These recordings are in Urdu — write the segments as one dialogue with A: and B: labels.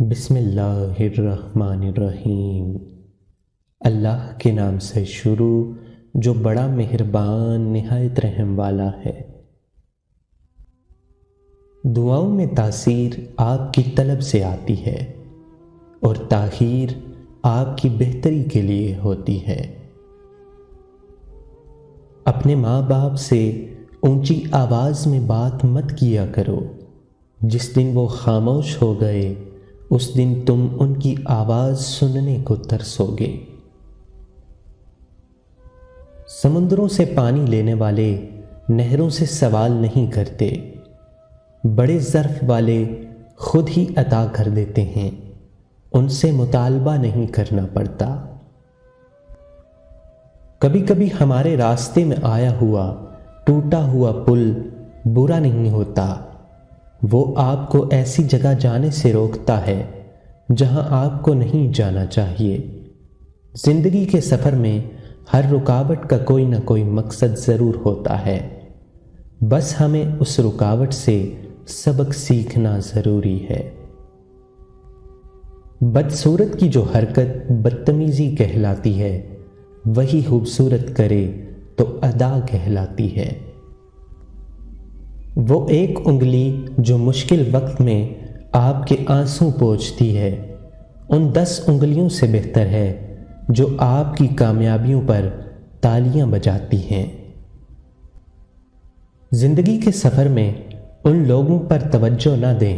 A: بسم اللہ الرحمن الرحیم۔ اللہ کے نام سے شروع جو بڑا مہربان نہایت رحم والا ہے۔ دعاؤں میں تاثیر آپ کی طلب سے آتی ہے اور تاخیر آپ کی بہتری کے لیے ہوتی ہے۔ اپنے ماں باپ سے اونچی آواز میں بات مت کیا کرو، جس دن وہ خاموش ہو گئے اس دن تم ان کی آواز سننے کو ترسو گے۔ سمندروں سے پانی لینے والے نہروں سے سوال نہیں کرتے، بڑے ظرف والے خود ہی عطا کر دیتے ہیں، ان سے مطالبہ نہیں کرنا پڑتا۔ کبھی کبھی ہمارے راستے میں آیا ہوا ٹوٹا ہوا پل برا نہیں ہوتا، وہ آپ کو ایسی جگہ جانے سے روکتا ہے جہاں آپ کو نہیں جانا چاہیے۔ زندگی کے سفر میں ہر رکاوٹ کا کوئی نہ کوئی مقصد ضرور ہوتا ہے، بس ہمیں اس رکاوٹ سے سبق سیکھنا ضروری ہے۔ بدصورت کی جو حرکت بدتمیزی کہلاتی ہے، وہی خوبصورت کرے تو ادا کہلاتی ہے۔ وہ ایک انگلی جو مشکل وقت میں آپ کے آنسو پوچھتی ہے، ان 10 انگلیوں سے بہتر ہے جو آپ کی کامیابیوں پر تالیاں بجاتی ہیں۔ زندگی کے سفر میں ان لوگوں پر توجہ نہ دیں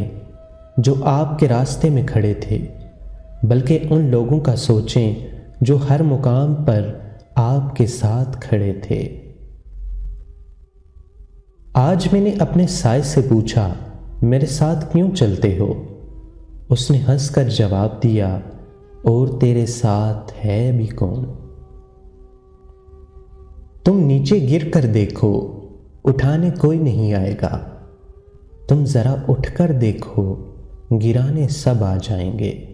A: جو آپ کے راستے میں کھڑے تھے، بلکہ ان لوگوں کا سوچیں جو ہر مقام پر آپ کے ساتھ کھڑے تھے۔ آج میں نے اپنے سائے سے پوچھا، میرے ساتھ کیوں چلتے ہو؟ اس نے ہنس کر جواب دیا، اور تیرے ساتھ ہے بھی کون؟ تم نیچے گر کر دیکھو، اٹھانے کوئی نہیں آئے گا، تم ذرا اٹھ کر دیکھو، گرانے سب آ جائیں گے۔